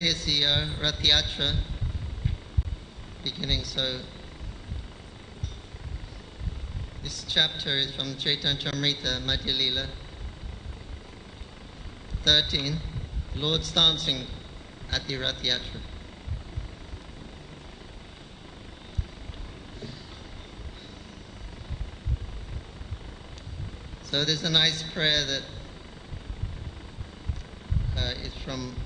Here's the Rath Yatra beginning. So this chapter is from Chaitanya Charitamrita, Madhya Leela 13, Lord's dancing at the Rath Yatra. So there's a nice prayer that is from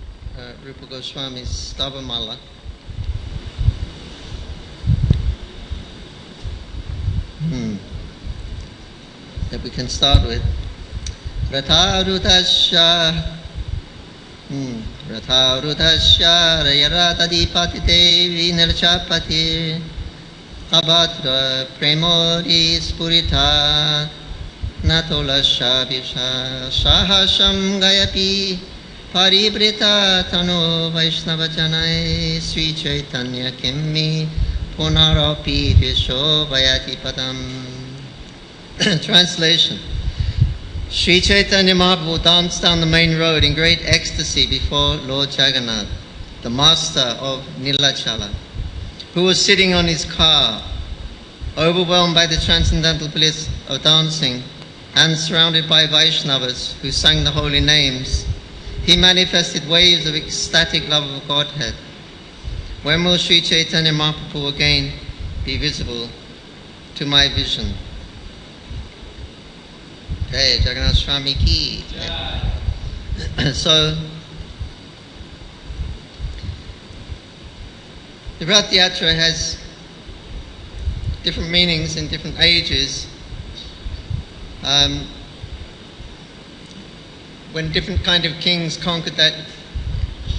Rupa Goswami's Stavamala. That we can start with. Ratharutasya Ratharutasya Rayaratadipati Devi Nirchapati Abhadra Premori Spurita Natolasya Visha Sahasam Gayapi Paribrita Tanu Vaishnava Janai Sri Chaitanya Kimmi Punarapi Disho Vayati Padam. Translation. Sri Chaitanya Mahaprabhu danced down the main road in great ecstasy before Lord Jagannath, the master of Nilachala, who was sitting on his car, overwhelmed by the transcendental bliss of dancing and surrounded by Vaishnavas who sang the holy names. He manifested waves of ecstatic love of Godhead. When will Sri Chaitanya Mahaprabhu again be visible to my vision? Hey, Jagannath Swami ki. So, the Rath Yatra has different meanings in different ages. When different kind of kings conquered that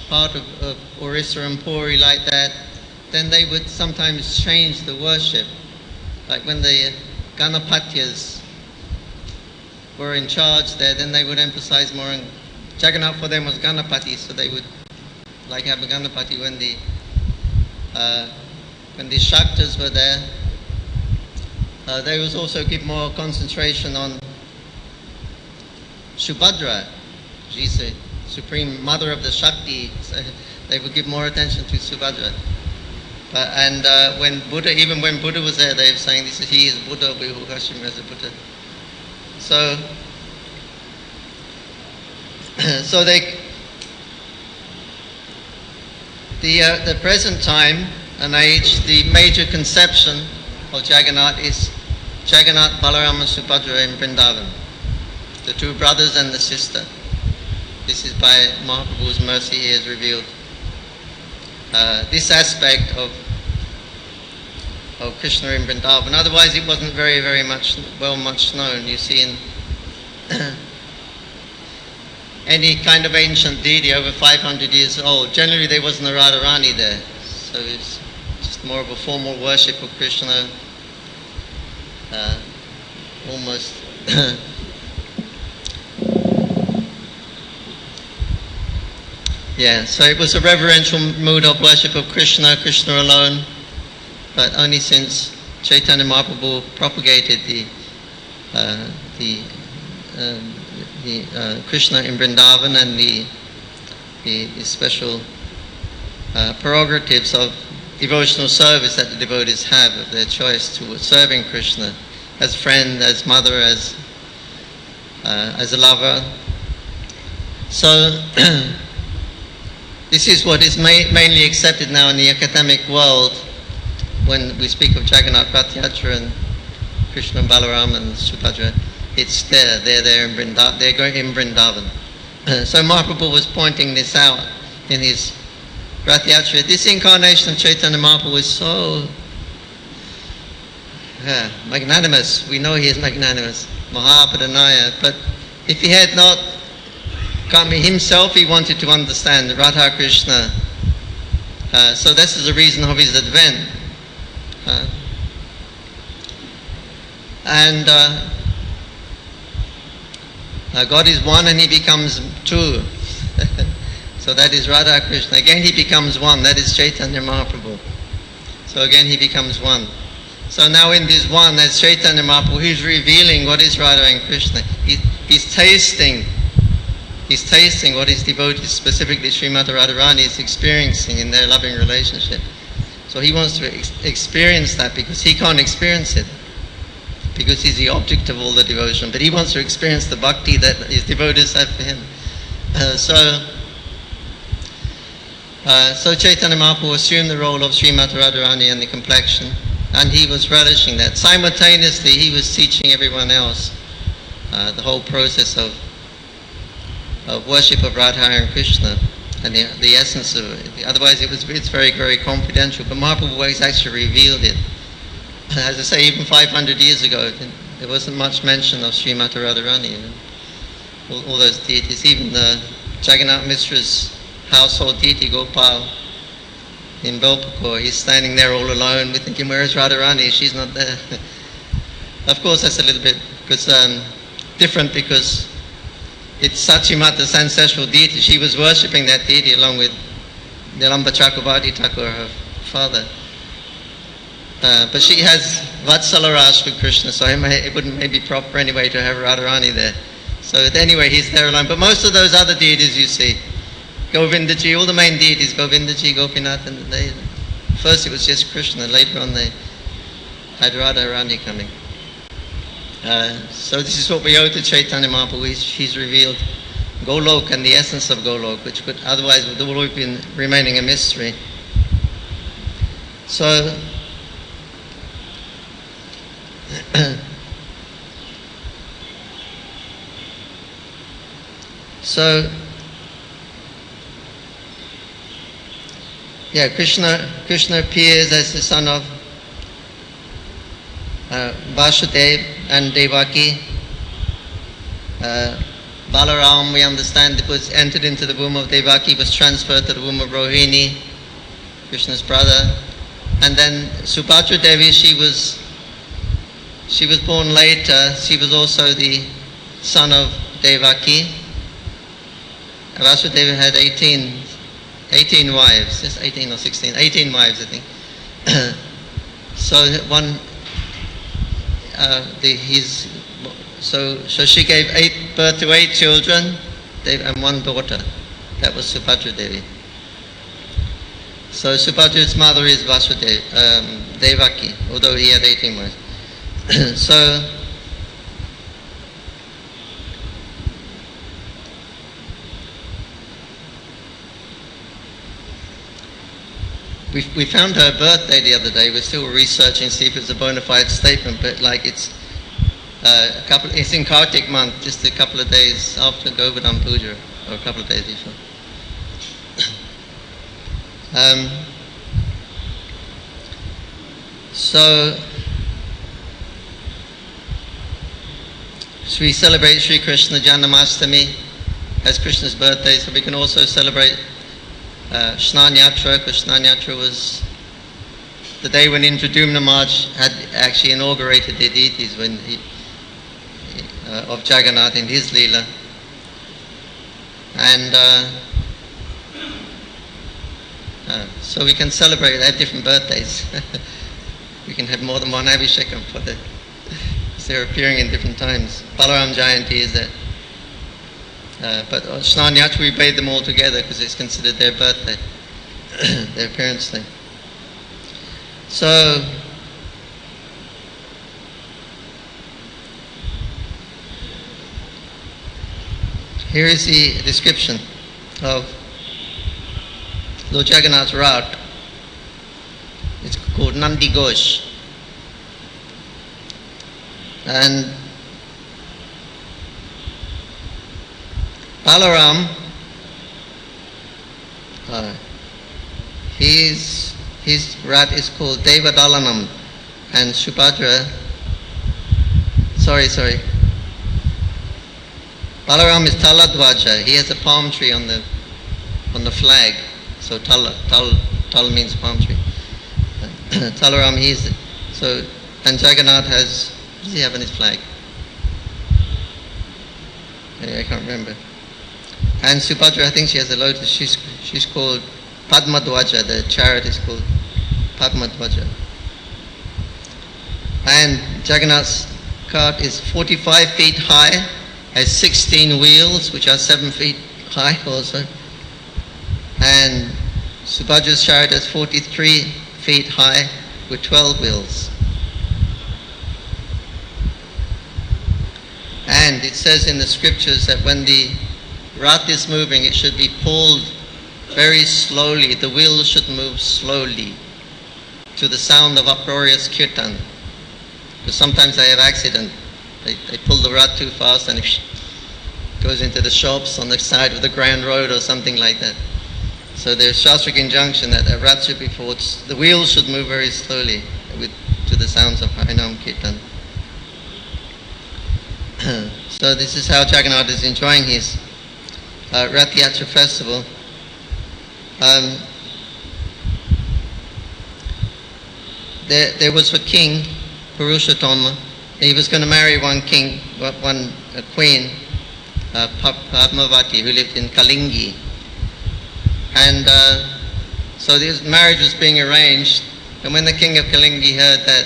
part of Orissa and Puri like that, then they would sometimes change the worship. Like when the Ganapatyas were in charge there, then they would emphasize more on Jagannath. For them was Ganapati, so they would like have a Ganapati when the Shaktas were there. They would also give more concentration on Subhadra. She's the supreme mother of the Shakti, so they would give more attention to Subhadra. When Buddha was there, they were saying, he is Buddha, we will worship him as a Buddha. So the present time and age, the major conception of Jagannath is Jagannath, Balaram and Subhadra in Vrindavan, the two brothers and the sister. This is by Mahaprabhu's mercy he has revealed this aspect of Krishna in Vrindavan. Otherwise it wasn't very much known. You see, in any kind of ancient deity over 500 years old, generally there wasn't a Radharani there. So it's just more of a formal worship of Krishna, almost yeah, so it was a reverential mood of worship of Krishna alone. But only since Chaitanya Mahaprabhu propagated the Krishna in Vrindavan and the special prerogatives of devotional service that the devotees have of their choice to serving Krishna as friend, as mother, as a lover. So this is what is mainly accepted now in the academic world. When we speak of Jagannath, Rath Yatra and Krishna and Balaram and Subhadra, it's there. They're there in Vrindavan. They're going in Vrindavan. So Mahaprabhu was pointing this out in his Rath Yatra. This incarnation of Chaitanya Mahaprabhu is so magnanimous. We know he is magnanimous, Mahapadanaya. But if he had not come himself, he wanted to understand Radha Krishna. So this is the reason of his advent. God is one and he becomes two. So that is Radha Krishna. Again he becomes one. That is Chaitanya Mahaprabhu. So again he becomes one. So now in this one, as Chaitanya Mahaprabhu, he's revealing what is Radha and Krishna. He's tasting he's tasting what his devotees, specifically Srimati Radharani, is experiencing in their loving relationship. So he wants to experience that because he can't experience it, because he's the object of all the devotion. But he wants to experience the bhakti that his devotees have for him. So Chaitanya Mahaprabhu assumed the role of Srimati Radharani and the complexion, and he was relishing that. Simultaneously, he was teaching everyone else the whole process of worship of Radha and Krishna and the essence of it. Otherwise, it's very, very confidential. But Mahaprabhu always actually revealed it. As I say, even 500 years ago, there wasn't much mention of Srimati Radharani. All those deities, even the Jagannath Mishra's household deity Gopal in Belpakor, he's standing there all alone. We're thinking, where is Radharani? She's not there. Of course, that's a little bit different because it's Sachimata's ancestral deity. She was worshipping that deity along with Nilamba Chakravarti Thakur, her father. But she has Vatsala Ras with Krishna, so it wouldn't maybe be proper anyway to have Radharani there. So anyway, he's there alone. But most of those other deities you see, Govindaji, all the main deities, Govindaji, Gopinath, and first it was just Krishna, later on they had Radharani coming. So this is what we owe to Chaitanya Mahaprabhu. He's revealed Golok and the essence of Golok, which would otherwise would always been remaining a mystery. So Krishna appears as the son of Vasudev and Devaki. Balaram, we understand, was entered into the womb of Devaki, was transferred to the womb of Rohini, Krishna's brother. And then Subhadra Devi, she was born later. She was also the son of Devaki. Vasudeva had 18 wives, just 18 or 16, 18 wives I think. So she gave birth to 8 children and 1 daughter. That was Subhadra Devi. So Subhadra's mother is Devaki, although he had 18 wives. So we found her birthday the other day. We're still researching to see if it's a bona fide statement, but it's in Kartik month, just a couple of days after Govardhan Puja, or a couple of days before. So we celebrate Sri Krishna Janamastami as Krishna's birthday, so we can also celebrate Snan Yatra, because Snan Yatra was the day when Indradumna Maharaj had actually inaugurated the deities of Jagannath in his Leela. And so we can celebrate at different birthdays. We can have more than one Abhishekam because they're appearing in different times. Balaram Jayanti is that. But Snan Yatra, we bathe them all together because it's considered their birthday, their parents' day. So, here is the description of Lord Jagannath's route. It's called Nandi Ghosh. And Balaram, his rat is called Devadalanam, and Subhadra, sorry. Balaram is Taladvaja. He has a palm tree on the flag. So Tal means palm tree. Talaram, and Jagannath has, what does he have on his flag? I can't remember. And Subhadra, I think she has a lotus. She's called Padmadwaja. The chariot is called Padmadwaja. And Jagannath's cart is 45 feet high has 16 wheels, which are 7 feet high also. And Subhadra's chariot is 43 feet high with 12 wheels. And it says in the scriptures that when the Rath is moving, it should be pulled very slowly. The wheels should move slowly to the sound of uproarious kirtan. Because sometimes they have accident. They pull the Rath too fast and it goes into the shops on the side of the Grand Road or something like that. So there's Shastric injunction that a Rath should be pulled. The wheels should move very slowly to the sounds of Harinam Kirtan. So this is how Jagannath is enjoying his Rath Yatra festival. There was a king, Purushottama. He was going to marry one queen, Padmavati, who lived in Kalingi. And so this marriage was being arranged. And when the king of Kalingi heard that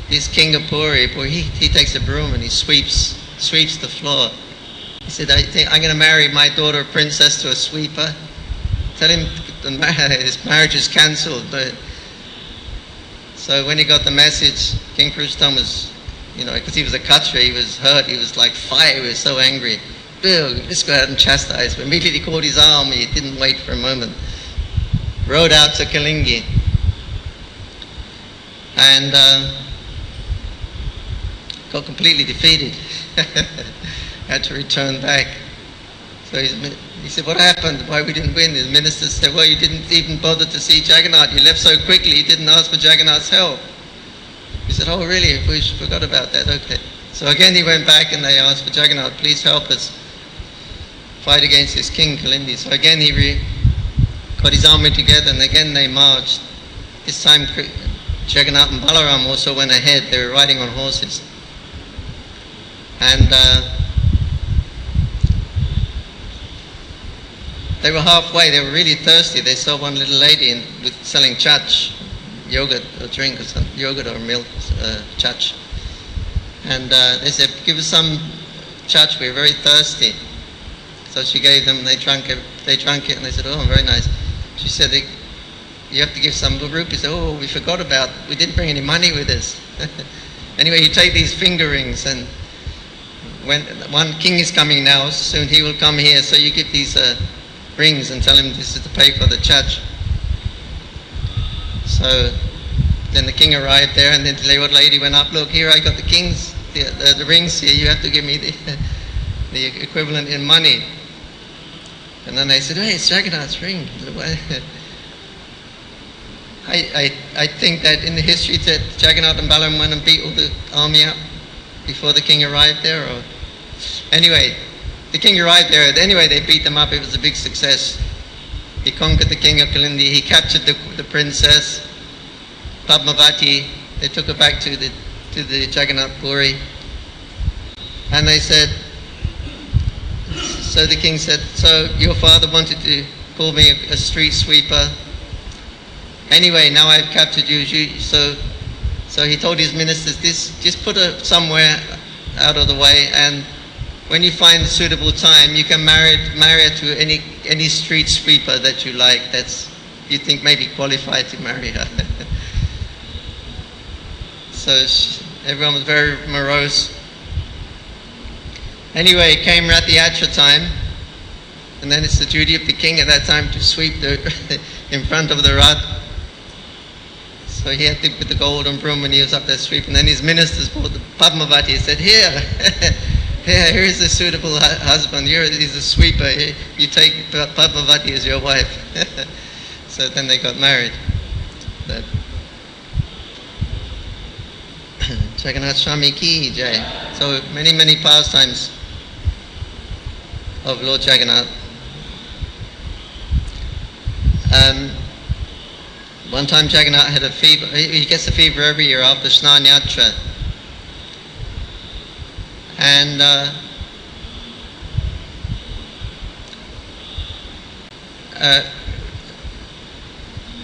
this king of Puri, he takes a broom and he sweeps the floor. He said, I'm going to marry my daughter princess to a sweeper. Tell him his marriage is cancelled. So when he got the message, King Purushottam was, because he was a Katra, he was hurt, he was like fire, he was so angry. Bill, let's go out and chastise him. Immediately he called his army, he didn't wait for a moment. Rode out to Kalingi. And got completely defeated. Had to return back. So he said, what happened? Why we didn't win? The minister said, well, you didn't even bother to see Jagannath. You left so quickly, you didn't ask for Jagannath's help. He said, oh really? We forgot about that. Okay. So again he went back and they asked for Jagannath, please help us fight against this king Kalindi. So again he got his army together and again they marched. This time Jagannath and Balaram also went ahead. They were riding on horses. And they were halfway. They were really thirsty. They saw one little lady selling chach, yogurt or drink or something, yogurt or milk, chach. And they said, give us some chach, we're very thirsty. So she gave them, they drank it, and they said, oh, very nice. She said, you have to give some rupees. Oh, we forgot we didn't bring any money with us. Anyway, you take these finger rings, and when one king is coming now, soon he will come here, so you give these rings and tell him this is to pay for the chach. So then the king arrived there, and then the old lady went up, look, here I got the king's, the rings here, you have to give me the equivalent in money. And then they said, hey, it's Jagannath's ring. I think that in the history that Jagannath and Balaram went and beat all the army up before the king arrived there. Anyway, the king arrived there. Anyway, they beat them up. It was a big success. He conquered the king of Kalindi. He captured the princess, Padmavati. They took her back to the Jagannath Puri. And they said, so the king said, so your father wanted to call me a street sweeper. Anyway, now I've captured you. So he told his ministers, just put her somewhere out of the way, and when you find a suitable time, you can marry her to any street sweeper that you like, you think may be qualified to marry her. So everyone was very morose. Anyway, it came Rath Yatra time, and then it's the duty of the king at that time to sweep in front of the Rath. So he had to put the golden broom when he was up there sweeping. Then his ministers brought the Padmavati and said, here is a suitable husband. He's a sweeper. You take Padmavati as your wife. So then they got married. Jagannath Swami ki jai. So many, many pastimes of Lord Jagannath. One time Jagannath had a fever. He gets a fever every year after Snan Yatra. And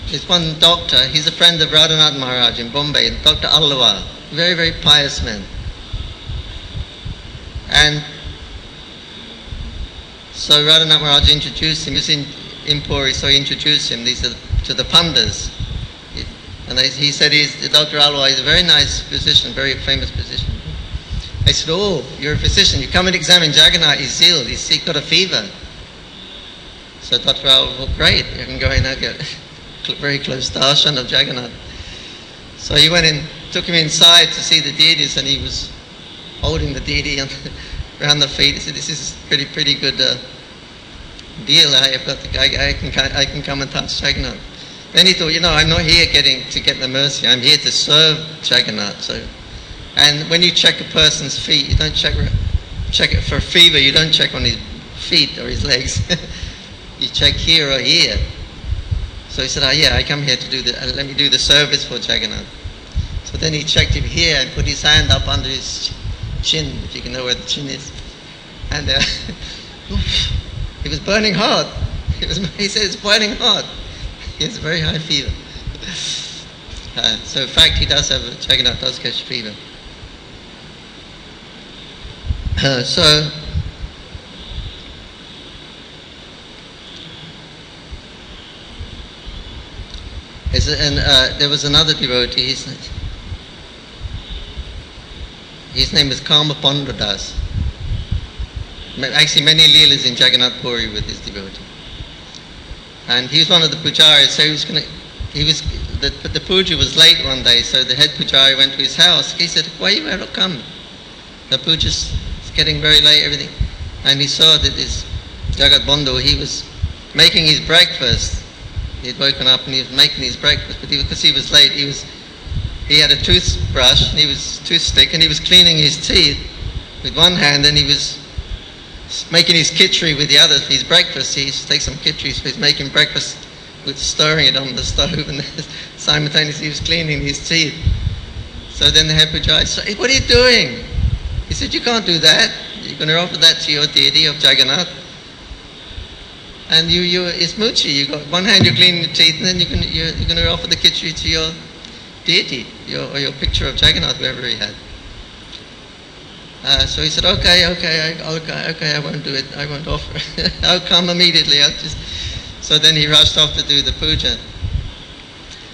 there's one doctor, he's a friend of Radhanath Maharaj in Bombay, Dr. Allawal, very, very pious man. And so Radhanath Maharaj introduced him. He was in Puri, so he introduced him to the Pandas. And he said, Dr. Alwar is a very nice physician, very famous physician. I said, oh, you're a physician. You come and examine Jagannath. He's ill. He's got a fever. So Dr. Alwar, well, great. You can go in and get very close to darshan of Jagannath. So he went in, took him inside to see the deities, and he was holding the deity around the feet. He said, this is pretty good deal. I can come and touch Jagannath. Then he thought, I'm not here to get the mercy. I'm here to serve Jagannath. So, and when you check a person's feet, you don't check it for fever. You don't check on his feet or his legs. You check here or here. So he said, I come here to let me do the service for Jagannath. So then he checked him here and put his hand up under his chin, if you can know where the chin is. And it was burning hot. He said, it's burning hot. He has a very high fever. So in fact, Jagannath does catch fever. There was another devotee. His name is Kama Pandradas. Actually, many leelas in Jagannath Puri with this devotee. And he was one of the pujaris, so the puja was late one day, so the head pujari went to his house. He said, why you haven't come? The puja's getting very late, everything. And he saw that this Jagat Bandhu, he was making his breakfast. He'd woken up and he was making his breakfast, but because he was late, he had a toothbrush, and toothstick, and he was cleaning his teeth with one hand, and he was making his khichdi with the other. His breakfast, he used to take some khichdi, so he's making breakfast with stirring it on the stove, and simultaneously he was cleaning his teeth. So then the head pujari said, hey, what are you doing? He said, you can't do that. You're going to offer that to your deity of Jagannath. And it's muchi. You got one hand, you're cleaning your teeth, and then you're going to offer the khichdi to your deity, or your picture of Jagannath, whoever he had. So he said, okay, I won't do it. I won't offer it. I'll come immediately. So then he rushed off to do the puja.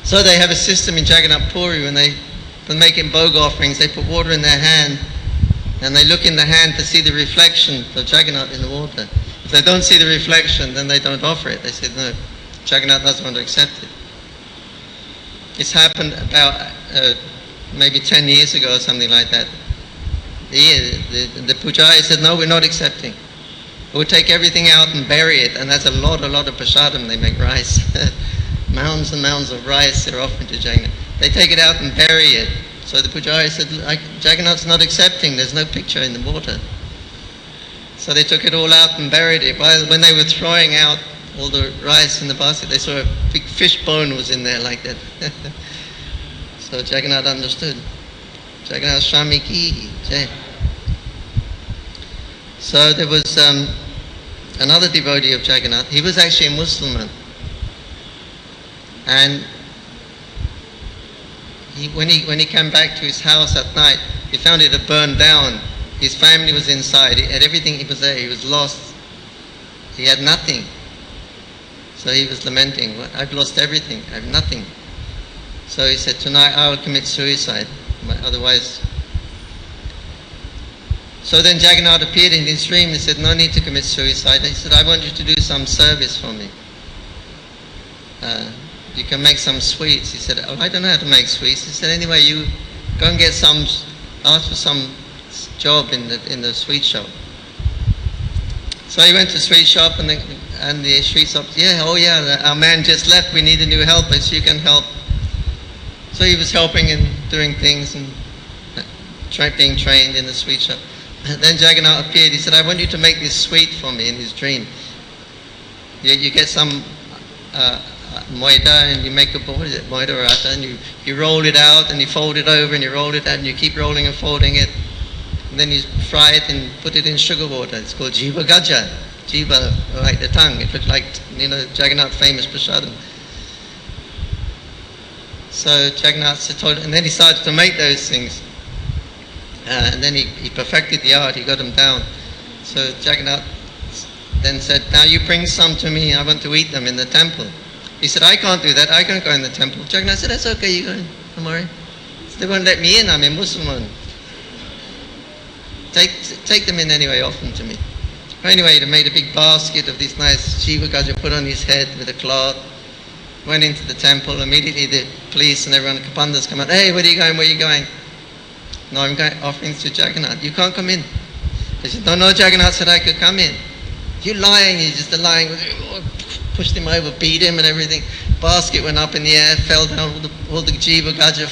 So they have a system in Jagannath Puri when making bhog offerings, they put water in their hand, and they look in the hand to see the reflection of Jagannath in the water. If they don't see the reflection, then they don't offer it. They said, no, Jagannath doesn't want to accept it. It's happened about maybe 10 years ago or something like that. The pujari said, no, we're not accepting. We'll take everything out and bury it, and that's a lot of prasadam. They make rice. Mounds and mounds of rice they're offering to Jagannath. They take it out and bury it. So the pujari said, Jagannath's not accepting, there's no picture in the water. So they took it all out and buried it. When they were throwing out all the rice in the basket, they saw a big fish bone was in there like that. So Jagannath understood. Jagannath Swami ki jai. So there was another devotee of Jagannath. He was actually a Muslim. And when he came back to his house at night, he found it had burned down. His family was inside. He had everything. He was there. He was lost. He had nothing. So he was lamenting, I've lost everything. I have nothing. So he said, tonight I will commit suicide. Otherwise. So then Jagannath appeared in his dream and said, no need to commit suicide. He said, I want you to do some service for me. You can make some sweets. He said, oh, I don't know how to make sweets. He said, anyway, you go and get ask for some job in the sweet shop. So he went to the sweet shop, and the sweet shop, our man just left, we need a new helper, so you can help. So he was helping and doing things and being trained in the sweet shop. And then Jagannath appeared. He said, I want you to make this sweet for me in his dream. You get some moida and you make a moida or atta, and you roll it out and you fold it over and you roll it out and you keep rolling and folding it. And then you fry it and put it in sugar water. It's called Jiva Gaja. Jiva, like the tongue. It looked like, Jagannath famous prasadam. So Jagannath told him, and then he started to make those things. And then he perfected the art, he got them down. So Jagannath then said, now you bring some to me, I want to eat them in the temple. He said, I can't do that, I can't go in the temple. Jagannath said, that's okay, you go in, don't worry. So they won't let me in, I'm a Muslim. Take them in anyway, offer them to me. Anyway, they made a big basket of this nice Shiva Gaja, put on his head with a cloth, went into the temple. Immediately the police and everyone, the Kapandas come out, hey, where are you going, where are you going? No, I'm going offering to Jagannath. You can't come in. They said, no, Jagannath said I could come in. You're lying, you're just lying. Pushed him over, beat him and everything. Basket went up in the air, fell down, all the Jiva Gaja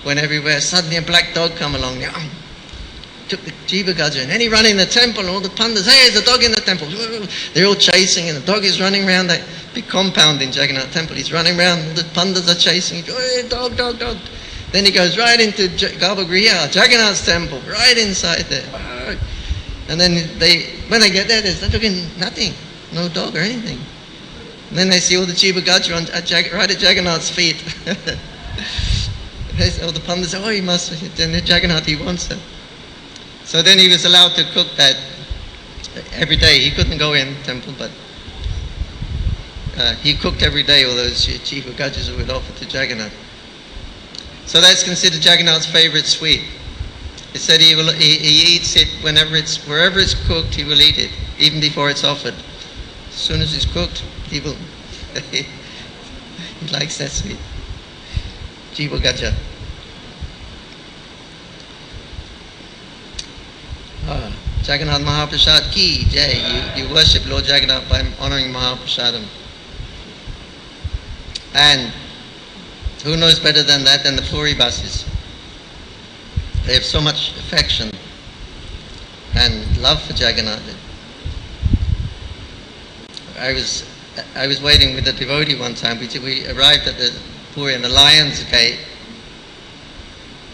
went everywhere. Suddenly a black dog come along. Took the Jiva Gaja and then he ran in the temple and all the pandas, hey, there's a dog in the temple. They're all chasing and the dog is running around that big compound in Jagannath temple. He's running around, all the pandas are chasing. Hey, dog. Then he goes right into Garbhagriha, Jagannath's temple, right inside there. And then when they get there, there's nothing, no dog or anything. And then they see all the Jiva Gaja right at Jagannath's feet. All the pandas say, he must, then Jagannath, he wants it. So then he was allowed to cook that every day. He couldn't go in the temple, but he cooked every day all those Jiva Gajas that would offer to Jagannath. So that's considered Jagannath's favorite sweet. He said he eats it wherever it's cooked, he will eat it, even before it's offered. As soon as it's cooked, he will. He likes that sweet. Jiva Gaja. Jagannath Mahaprasad ki jai. You worship Lord Jagannath by honoring Mahaprasadam. And who knows better than that than the Puri Basis? They have so much affection and love for Jagannath. I was waiting with a devotee one time. We arrived at the Puri in the Lion's Gate.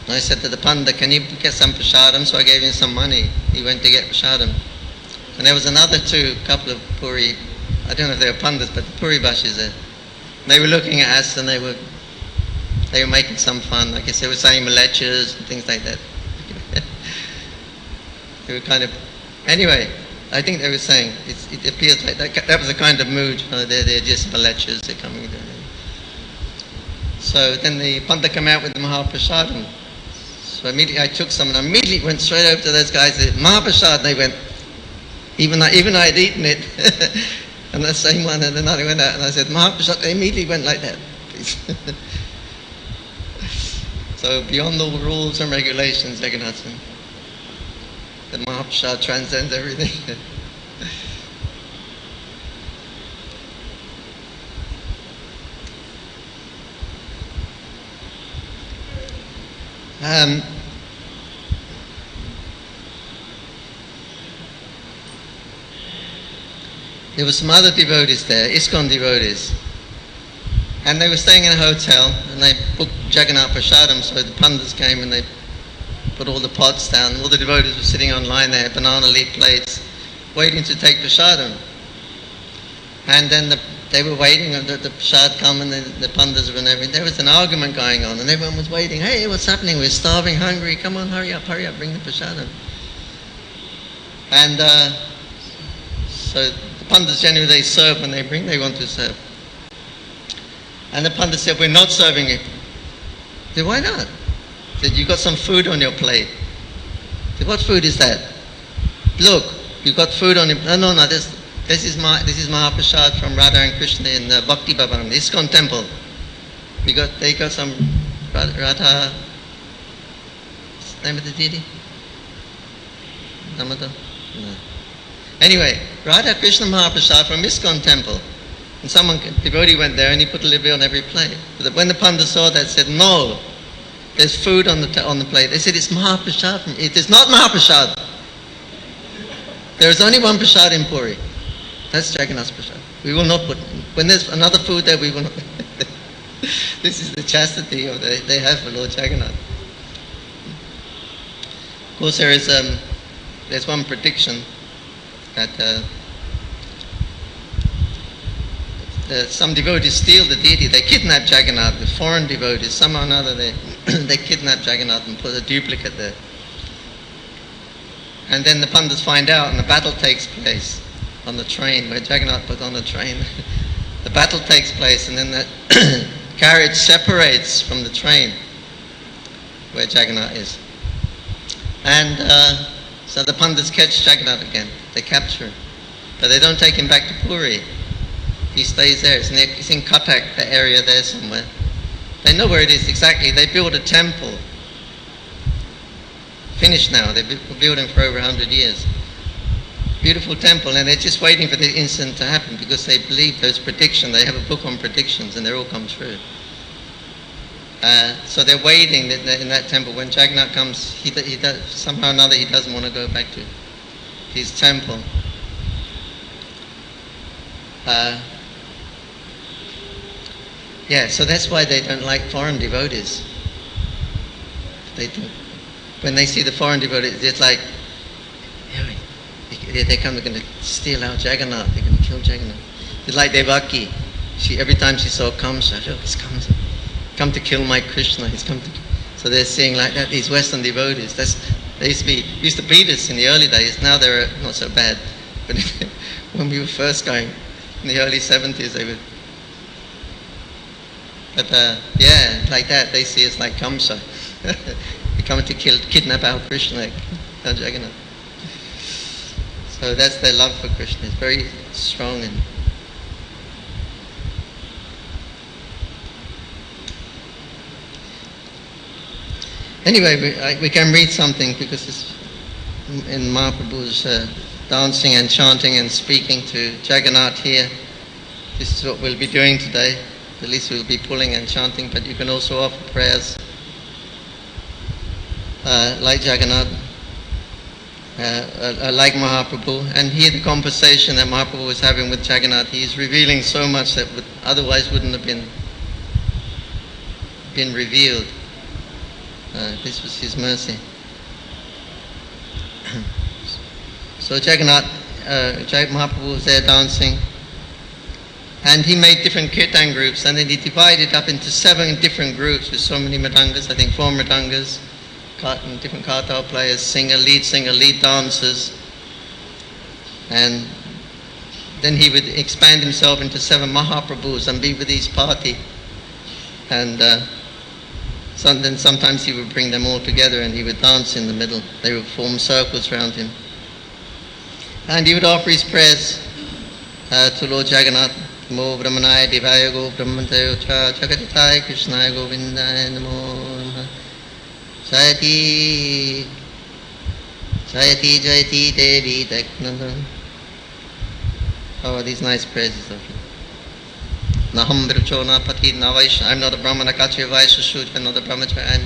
And I said to the Panda, can you get some prasadam? So I gave him some money. He went to get prasadam. And there was another couple of Puri, I don't know if they were Pandas, but the Puri Bashis there. They were looking at us and they were making some fun. Like I said, they were saying malechas and things like that. They were kind of, anyway, I think they were saying, it appears like that was a kind of mood. They're just malechas, they're coming there. So then the Panda came out with the Mahaprasadam. So immediately I took some and I immediately went straight over to those guys. Mahaprasad, they went, even I had eaten it. And the same one, and another went out and I said, Mahaprasad, they immediately went like that. So beyond all rules and regulations, Jagannath, the Mahaprasad transcends everything. There were some other devotees there, ISKCON devotees, and they were staying in a hotel and they booked Jagannath Prasadam, so the Pandas came and they put all the pots down. All the devotees were sitting on line there, banana leaf plates, waiting to take Prasadam. And then they were waiting and the Prasad come and the Pandas and everything. There was an argument going on and everyone was waiting. Hey, what's happening? We're starving, hungry. Come on, hurry up, bring the Prasadam. And so the Pandas generally they serve when they want to serve. And the Pandit said, we're not serving it. I said, why not? He said, you got some food on your plate. I said, what food is that? Look, you got food on your plate. No, this is Mahaprasad from Radha and Krishna in the Bhakti Bhavan, the ISKCON temple. They got some Radha, what's the name of the deity? Damodar? No. Anyway, Radha Krishna Mahaprasad from ISKCON temple. And devotee went there and he put a little bit on every plate. But when the Pandit saw that, said, no, there's food on the plate. They said, it's Mahaprasad. It is not Mahaprasad. There is only one Prasad in Puri. That's Jagannath's Prasad. We will not put, when there's another food there, we will not. This is the chastity they have for Lord Jagannath. Of course, there's one prediction that some devotees steal the deity. They kidnap Jagannath, the foreign devotees, somehow or another they kidnap Jagannath and put a duplicate there. And then the Pandits find out and the battle takes place on the train, where Jagannath was on the train. The battle takes place and then the carriage separates from the train where Jagannath is. And so the Pandits catch Jagannath again. They capture him. But they don't take him back to Puri. He stays there. It's in Katha, the area there somewhere. They know where it is exactly. They built a temple. Finished now. They've been building for over 100 years. Beautiful temple, and they're just waiting for the incident to happen because they believe those predictions. They have a book on predictions, and they all come true. So they're waiting in that temple. When Jagannath comes, he does, somehow or another he doesn't want to go back to his temple. So that's why they don't like foreign devotees. When they see the foreign devotees, it's like, they're going to steal our Jagannath, they're going to kill Jagannath. It's like Devaki. Every time she saw Kamsa, he's come to kill my Krishna. So they're seeing like that, these Western devotees. They used to beat us in the early days. Now they're not so bad. But when we were first going, in the early 70s, they would. But like that, they see us like Kamsa. They're coming to kidnap our Krishna, our Jagannath. So that's their love for Krishna. It's very strong. Anyway, we can read something because it's in Mahaprabhu's dancing and chanting and speaking to Jagannath here. This is what we'll be doing today. At least we'll be pulling and chanting, but you can also offer prayers like Jagannath. Like Mahaprabhu, and hear the conversation that Mahaprabhu was having with Jagannath. He is revealing so much that otherwise wouldn't have been revealed. This was his mercy. So Mahaprabhu was there dancing, and he made different kirtan groups, and then he divided up into 7 different groups with so many mridangas, I think 4 mridangas, different Katha players, lead dancers, and then he would expand himself into 7 Mahaprabhus and be with each party, and then sometimes he would bring them all together and he would dance in the middle. They would form circles around him, and he would offer his prayers to Lord Jagannath. Namo Brahmanaya Devaya Go Brahmantayo Cha Jagadithaya Krishnaya Govindaya Namo Jayati Jayati Devi Deknadam. Oh, these nice praises of him. Naham Virchona Pati Navaisha. I'm not a Brahmana Kachya Vaisha Shudra, not a Brahmacharya. And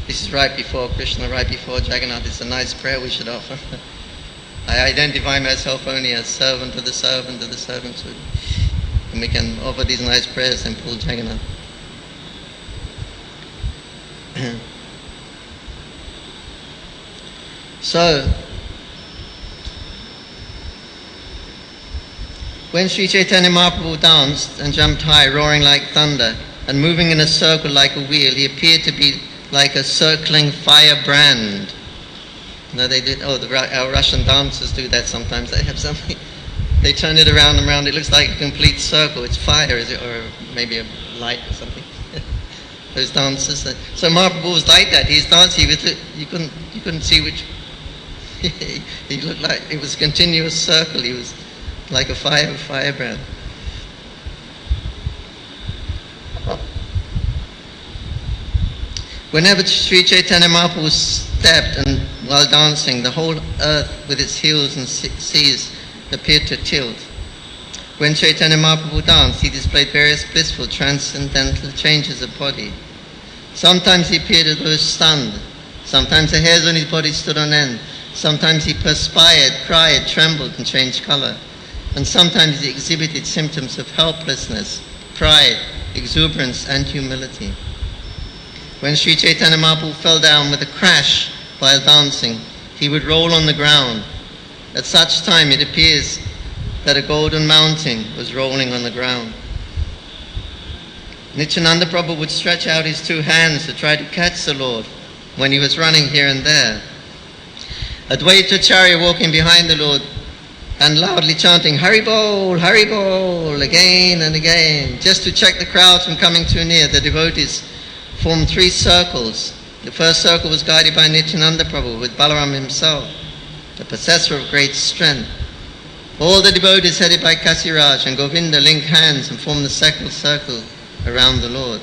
this is right before Krishna, right before Jagannath. It's a nice prayer we should offer. I identify myself only as servant of the servant of the servant. And we can offer these nice prayers and pull Jagannath. So, when Sri Chaitanya Mahaprabhu danced and jumped high, roaring like thunder, and moving in a circle like a wheel, he appeared to be like a circling firebrand. No, they did. Our Russian dancers do that sometimes. They have something. They turn it around and around. It looks like a complete circle. It's fire, is it, or maybe a light or something. Those dancers. So Mahaprabhu was like that. He's dancing. You couldn't see which. He looked like it was a continuous circle. He was like a firebrand. Whenever Sri Chaitanya Mahaprabhu stepped and while dancing, the whole earth with its hills and seas appeared to tilt. When Chaitanya Mahaprabhu danced, he displayed various blissful transcendental changes of body. Sometimes he appeared as though stunned. Sometimes the hairs on his body stood on end. Sometimes he perspired, cried, trembled, and changed color. And sometimes he exhibited symptoms of helplessness, pride, exuberance, and humility. When Sri Chaitanya Mahaprabhu fell down with a crash while dancing, he would roll on the ground. At such time it appears that a golden mountain was rolling on the ground. Nityananda Prabhu would stretch out his 2 hands to try to catch the Lord when he was running here and there. Advaita Acharya walking behind the Lord and loudly chanting, Hari Bol, again and again. Just to check the crowds from coming too near, the devotees formed 3 circles. The first circle was guided by Nityananda Prabhu with Balaram himself, the possessor of great strength. All the devotees headed by Kasiraj and Govinda linked hands and formed the second circle around the Lord.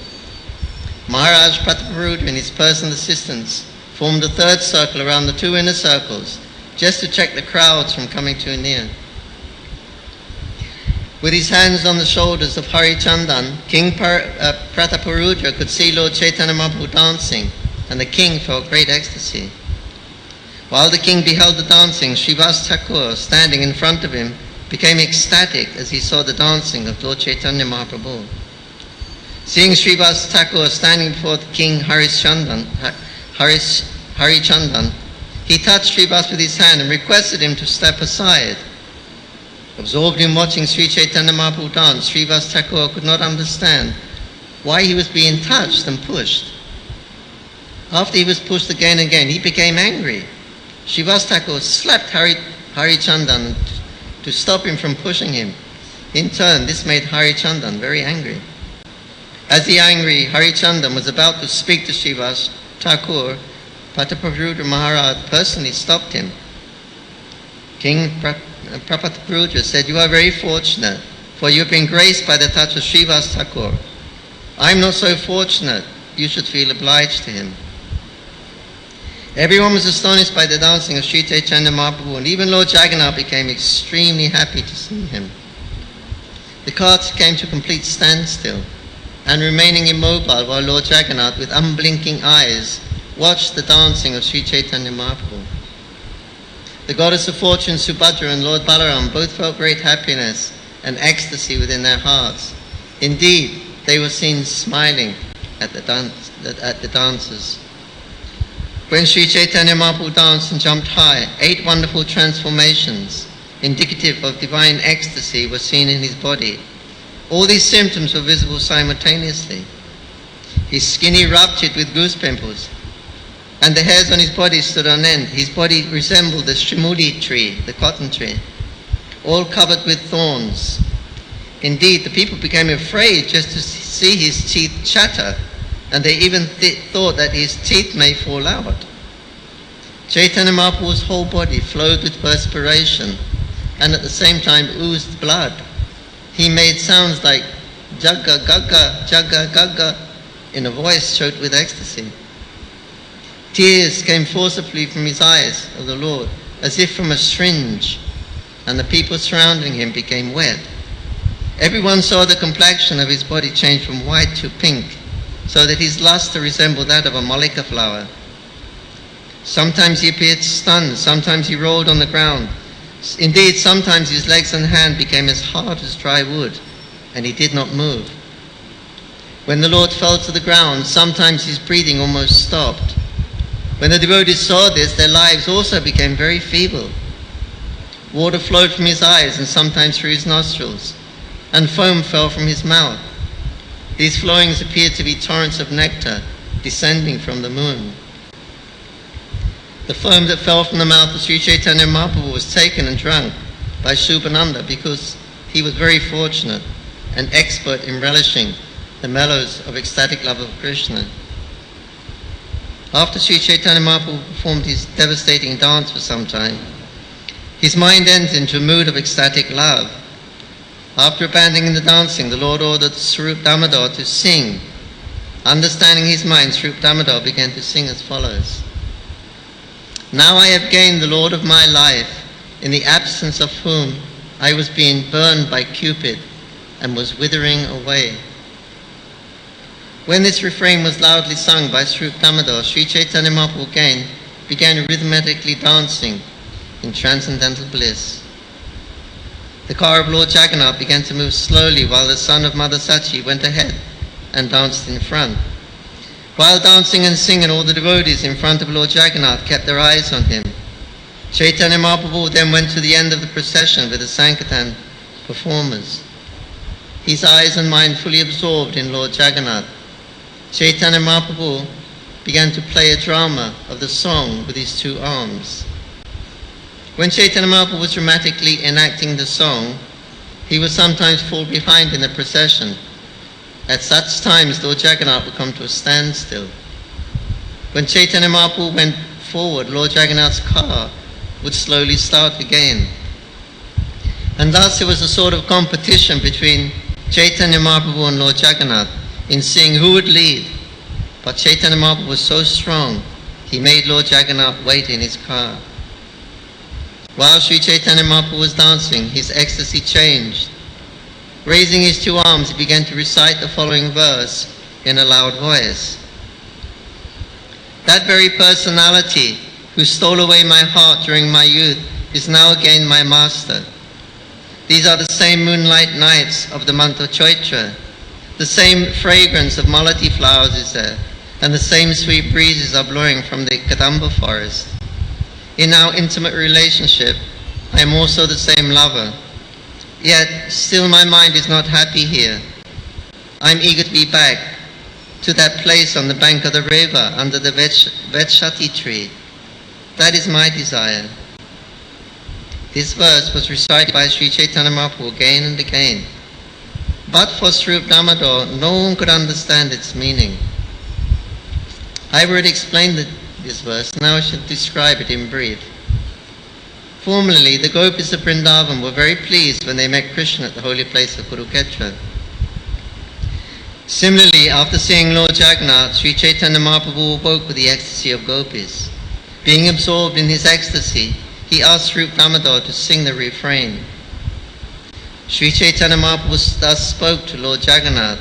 Maharaj Prataparudra and his personal assistants formed the 3rd circle around the 2 inner circles, just to check the crowds from coming too near. With his hands on the shoulders of Hari Chandan, King Prataparudra could see Lord Chaitanya Mahaprabhu dancing, and the king felt great ecstasy. While the king beheld the dancing, Srivas Thakur, standing in front of him, became ecstatic as he saw the dancing of Lord Chaitanya Mahaprabhu. Seeing Srivas Thakur standing before King Hari Chandan, he touched Srivas with his hand and requested him to step aside. Absorbed in watching Sri Chaitanya Mahaprabhu dance, Srivas Thakur could not understand why he was being touched and pushed. After he was pushed again and again, he became angry. Srivas Thakur slapped Hari Chandan to stop him from pushing him. In turn, this made Hari Chandan very angry. As the angry Hari Chandan was about to speak to Srivas Thakur, Prataparudra Maharaj personally stopped him. King Prataparudra said, "You are very fortunate, for you have been graced by the touch of Srivas Thakur. I am not so fortunate. You should feel obliged to him." Everyone was astonished by the dancing of Sri Chaitanya Mahaprabhu, and even Lord Jagannath became extremely happy to see him. The carts came to a complete standstill, and remaining immobile while Lord Jagannath, with unblinking eyes, watched the dancing of Sri Chaitanya Mahaprabhu. The goddess of fortune Subhadra and Lord Balaram both felt great happiness and ecstasy within their hearts. Indeed, they were seen smiling at the dancers. When Sri Chaitanya Mahaprabhu danced and jumped high, 8 wonderful transformations, indicative of divine ecstasy, were seen in his body. All these symptoms were visible simultaneously. His skin erupted with goose pimples, and the hairs on his body stood on end. His body resembled the shrimuli tree, the cotton tree, all covered with thorns. Indeed, the people became afraid just to see his teeth chatter, and they even thought that his teeth may fall out. Chaitanya Mahaprabhu's whole body flowed with perspiration, and at the same time oozed blood. He made sounds like Jagga Gagga, Jagga Gagga, in a voice choked with ecstasy. Tears came forcibly from his eyes of the Lord, as if from a syringe, and the people surrounding him became wet. Everyone saw the complexion of his body change from white to pink, so that his luster resembled that of a malika flower. Sometimes he appeared stunned, sometimes he rolled on the ground. Indeed, sometimes his legs and hand became as hard as dry wood, and he did not move. When the Lord fell to the ground, sometimes his breathing almost stopped. When the devotees saw this, their lives also became very feeble. Water flowed from his eyes and sometimes through his nostrils, and foam fell from his mouth. These flowings appeared to be torrents of nectar descending from the moon. The foam that fell from the mouth of Sri Chaitanya Mahaprabhu was taken and drunk by Subhananda because he was very fortunate and expert in relishing the mellows of ecstatic love of Krishna. After Sri Chaitanya Mahaprabhu performed his devastating dance for some time, his mind entered into a mood of ecstatic love. After abandoning the dancing, the Lord ordered Swarup Damodar to sing. Understanding his mind, Swarup Damodar began to sing as follows. Now I have gained the Lord of my life, in the absence of whom I was being burned by Cupid and was withering away. When this refrain was loudly sung by Swarup Damodar, Sri Chaitanya Mahaprabhu again began rhythmically dancing in transcendental bliss. The car of Lord Jagannath began to move slowly while the son of Mother Sachi went ahead and danced in front. While dancing and singing, all the devotees in front of Lord Jagannath kept their eyes on him. Chaitanya Mahaprabhu then went to the end of the procession with the Sankirtan performers, his eyes and mind fully absorbed in Lord Jagannath. Chaitanya Mahaprabhu began to play a drama of the song with his 2 arms. When Chaitanya Mahaprabhu was dramatically enacting the song, he would sometimes fall behind in the procession. At such times, Lord Jagannath would come to a standstill. When Chaitanya Mahaprabhu went forward, Lord Jagannath's car would slowly start again. And thus it was a sort of competition between Chaitanya Mahaprabhu and Lord Jagannath in seeing who would lead. But Chaitanya Mahaprabhu was so strong, he made Lord Jagannath wait in his car. While Sri Chaitanya Mahaprabhu was dancing, his ecstasy changed. Raising his two arms, he began to recite the following verse in a loud voice. That very personality who stole away my heart during my youth is now again my master. These are the same moonlight nights of the month of Chaitra. The same fragrance of malati flowers is there, and the same sweet breezes are blowing from the Kadamba forest. In our intimate relationship, I am also the same lover. Yet, still my mind is not happy here. I am eager to be back to that place on the bank of the river under the Vetshati tree. That is my desire. This verse was recited by Sri Chaitanya Mahaprabhu again and again. But for Swarup Damodar, no one could understand its meaning. I have already explained this verse, now I shall describe it in brief. Formerly, the gopis of Vrindavan were very pleased when they met Krishna at the holy place of Kurukshetra. Similarly, after seeing Lord Jagannath, Sri Chaitanya Mahaprabhu awoke with the ecstasy of gopis. Being absorbed in his ecstasy, he asked Swarup Damodar to sing the refrain. Sri Chaitanya Mahaprabhu thus spoke to Lord Jagannath.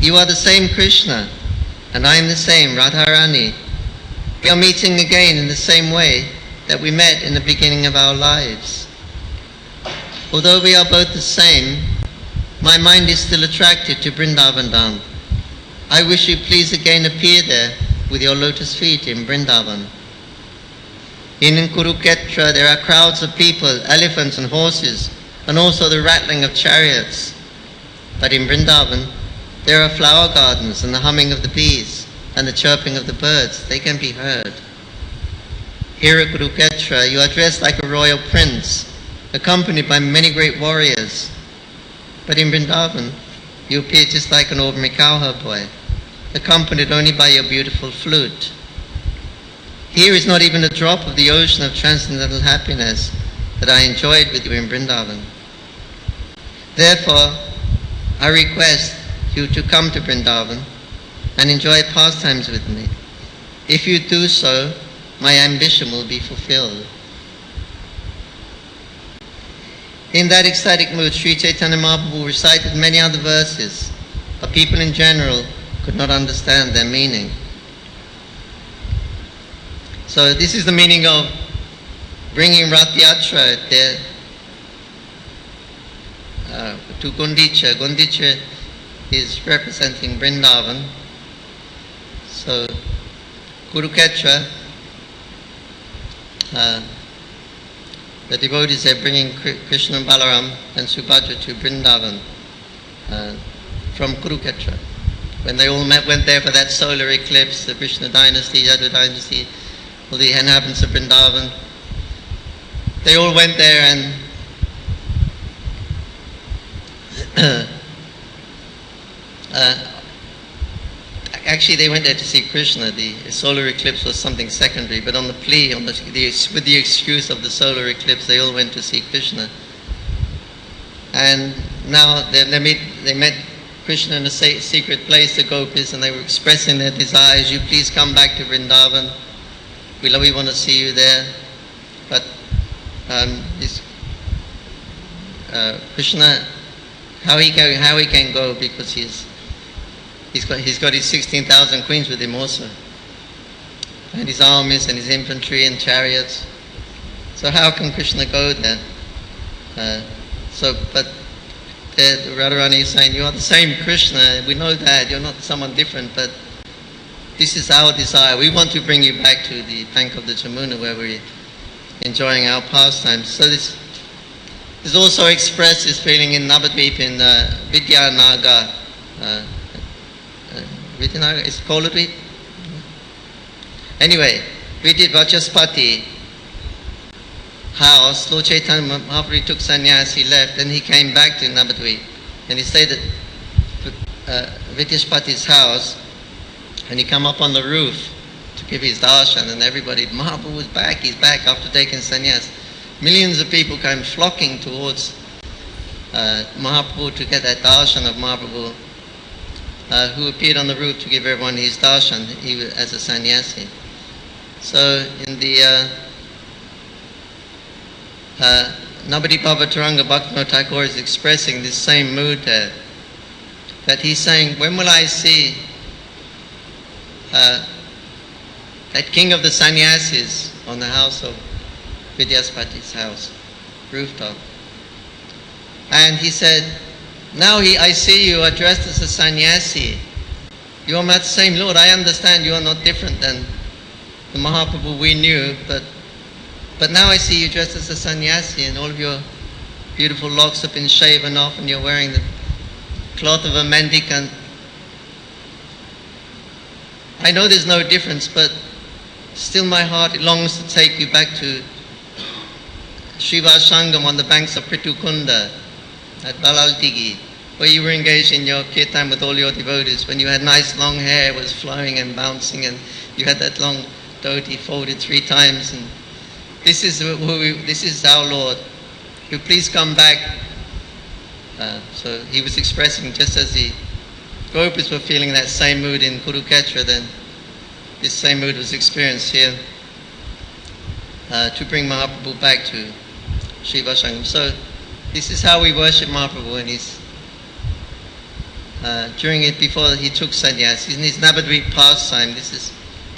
You are the same Krishna, and I am the same Radharani. We are meeting again in the same way that we met in the beginning of our lives. Although we are both the same, my mind is still attracted to Vrindavan Dham. I wish you please again appear there with your lotus feet in Vrindavan. In Kurukshetra there are crowds of people, elephants and horses, and also the rattling of chariots. But in Vrindavan there are flower gardens and the humming of the bees and the chirping of the birds. They can be heard. Here at Kurukshetra you are dressed like a royal prince, accompanied by many great warriors. But in Vrindavan you appear just like an ordinary cowherd boy, accompanied only by your beautiful flute. Here is not even a drop of the ocean of transcendental happiness that I enjoyed with you in Vrindavan. Therefore, I request you to come to Vrindavan and enjoy pastimes with me. If you do so, my ambition will be fulfilled. In that ecstatic mood, Sri Chaitanya Mahaprabhu recited many other verses, but people in general could not understand their meaning. So this is the meaning of bringing Rath Yatra to Gundicha. Gundicha is representing Vrindavan. So Kurukshetra, the devotees are bringing Krishna and Balaram and Subhadra to Vrindavan from Kurukshetra. When they all went there for that solar eclipse, the Krishna dynasty, Yadu dynasty, all the inhabitants of Vrindavan, they all went there and actually they went there to see Krishna. The solar eclipse was something secondary, but on the plea, with the excuse of the solar eclipse, they all went to see Krishna. And now they met Krishna in a secret place, the gopis, and they were expressing their desires. You please come back to Vrindavan. We want to see you there. But Krishna, how he can go, because he's got his 16,000 queens with him also, and his armies and his infantry and chariots. So how can Krishna go there? But Radharani is saying, you are the same Krishna. We know that you're not someone different, but this is our desire. We want to bring you back to the bank of the Jamuna where we're enjoying our pastimes. So this is also expressed, this feeling in Navadvip, in Vidyanagar. Vidyanagar is Koladvip? Anyway, Vidya Vachaspati. house, Lord Chaitanya Mahaprabhu took sannyas, he left, and he came back to Navadvip. And he stayed at Vityashpati's house, and he come up on the roof to give his darshan, and everybody, Mahaprabhu was back, he's back after taking sannyas. Millions of people came flocking towards Mahaprabhu to get that darshan of Mahaprabhu, who appeared on the roof to give everyone his darshan as a sannyasi. So in the Navadip Bhavataranga Bhaktivinoda Thakur is expressing this same mood there, that he's saying, when will I see that king of the sannyasis on the house of Vidyaspati's house, rooftop? And he said, now I see you are dressed as a sannyasi. You are not the same Lord. I understand you are not different than the Mahaprabhu we knew, but now I see you dressed as a sannyasi and all of your beautiful locks have been shaven off and you're wearing the cloth of a mendicant. I know there's no difference, but still my heart longs to take you back to Shiva Shangam on the banks of Pritukunda at Balaltigi, where you were engaged in your kirtan with all your devotees, when you had nice long hair, was flowing and bouncing, and you had that long dhoti folded 3 times. And this is our Lord, who please come back. So he was expressing, just as the Gopis were feeling that same mood in Kurukshetra, then this same mood was experienced here to bring Mahaprabhu back to Shiva Shangam. So this is how we worship Mahaprabhu in his, during it, before he took sannyas, in his Navadvip pastime.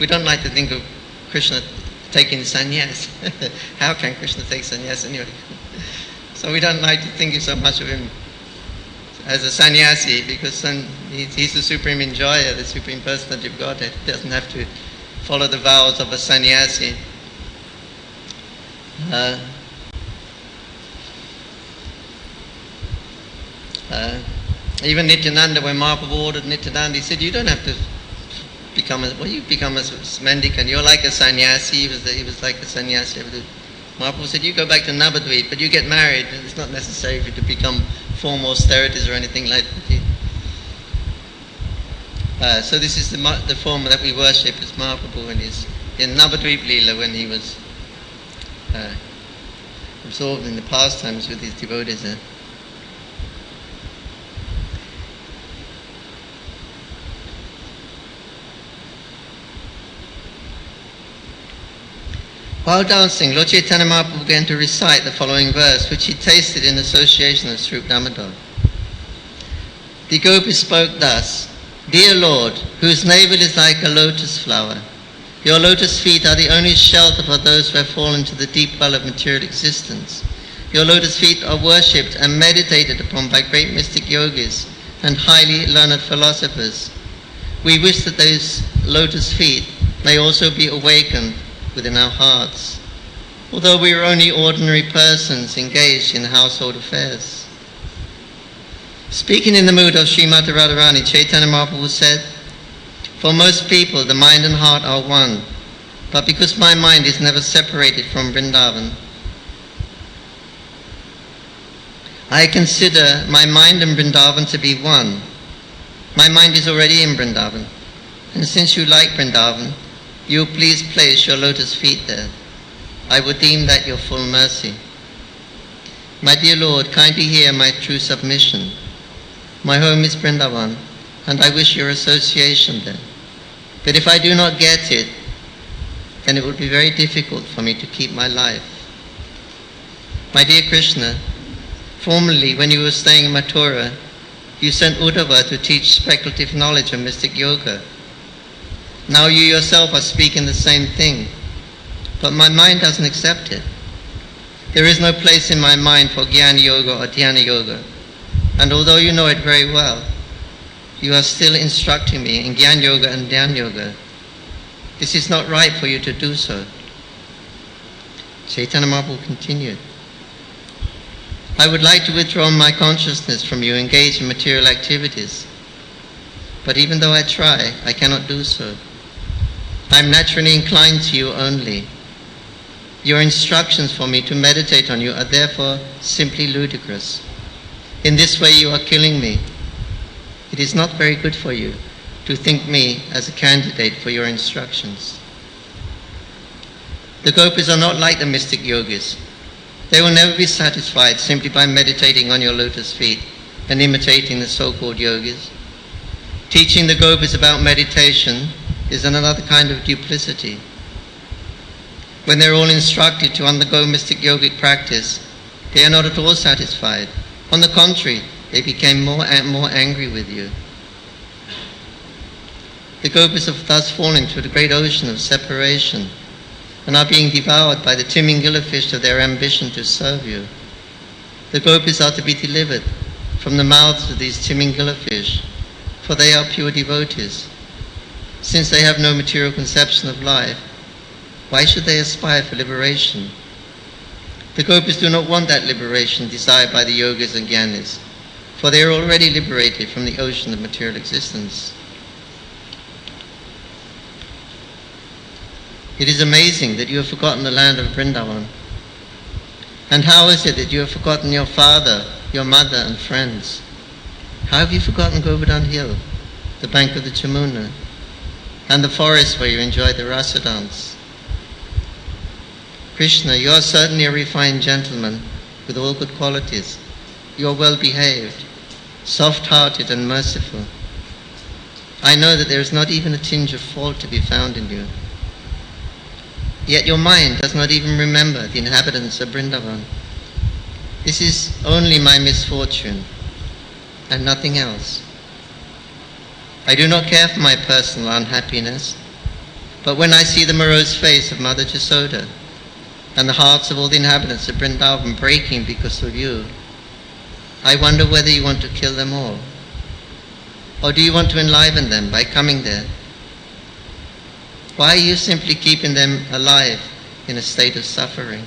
We don't like to think of Krishna taking sannyas. How can Krishna take sannyas anyway? So we don't like to think so much of him as a sannyasi, because he's the supreme enjoyer, the supreme personality of Godhead. He doesn't have to follow the vows of a sannyasi. Even Nityananda, when Mahaprabhu ordered Nityananda, he said, you don't have to become a mendicant. You're like a sannyasi. He was like a sannyasi. Mahaprabhu said, you go back to Navadvip, but you get married, and it's not necessary for you to become form austerities or anything like that. So this is the form that we worship as Mahaprabhu in Navadvip Leela, when he was absorbed in the pastimes with his devotees. While dancing, Lord Chaitanya Mahaprabhu began to recite the following verse, which he tasted in association of Sri Damodar. The Gopis spoke thus: Dear Lord, whose navel is like a lotus flower, your lotus feet are the only shelter for those who have fallen into the deep well of material existence. Your lotus feet are worshipped and meditated upon by great mystic yogis and highly learned philosophers. We wish that those lotus feet may also be awakened within our hearts, although we are only ordinary persons engaged in household affairs. Speaking in the mood of Srimati Radharani, Chaitanya Mahaprabhu said, for most people the mind and heart are one, but because my mind is never separated from Vrindavan, I consider my mind and Vrindavan to be one. My mind is already in Vrindavan, and since you like Vrindavan, you please place your lotus feet there. I would deem that your full mercy. My dear Lord, kindly hear my true submission. My home is Vrindavan, and I wish your association there. But if I do not get it, then it would be very difficult for me to keep my life. My dear Krishna, formerly when you were staying in Mathura, you sent Uddhava to teach speculative knowledge of mystic yoga. Now you yourself are speaking the same thing, but my mind doesn't accept it. There is no place in my mind for Jnana Yoga or Dhyana Yoga, and although you know it very well, you are still instructing me in Jnana Yoga and Dhyana Yoga. This is not right for you to do so. Chaitanya Mahaprabhu continued, I would like to withdraw my consciousness from you engaged in material activities, but even though I try, I cannot do so. I am naturally inclined to you only. Your instructions for me to meditate on you are therefore simply ludicrous. In this way you are killing me. It is not very good for you to think me as a candidate for your instructions. The gopis are not like the mystic yogis. They will never be satisfied simply by meditating on your lotus feet and imitating the so-called yogis. Teaching the gopis about meditation is another kind of duplicity. When they're all instructed to undergo mystic yogic practice, they are not at all satisfied. On the contrary, they became more and more angry with you. The gopis have thus fallen into the great ocean of separation and are being devoured by the Timingila fish of their ambition to serve you. The gopis are to be delivered from the mouths of these Timingila fish, for they are pure devotees. Since they have no material conception of life, why should they aspire for liberation? The gopis do not want that liberation desired by the yogis and jnanis, for they are already liberated from the ocean of material existence. It is amazing that you have forgotten the land of Vrindavan. And how is it that you have forgotten your father, your mother and friends? How have you forgotten Govardhan Hill, the bank of the Chamuna, and the forest where you enjoyed the rasa dance? Krishna, you are certainly a refined gentleman with all good qualities. You are well behaved, soft-hearted and merciful. I know that there is not even a tinge of fault to be found in you. Yet your mind does not even remember the inhabitants of Vrindavan. This is only my misfortune and nothing else. I do not care for my personal unhappiness, but when I see the morose face of Mother Jasoda and the hearts of all the inhabitants of Vrindavan breaking because of you, I wonder whether you want to kill them all, or do you want to enliven them by coming there? Why are you simply keeping them alive in a state of suffering?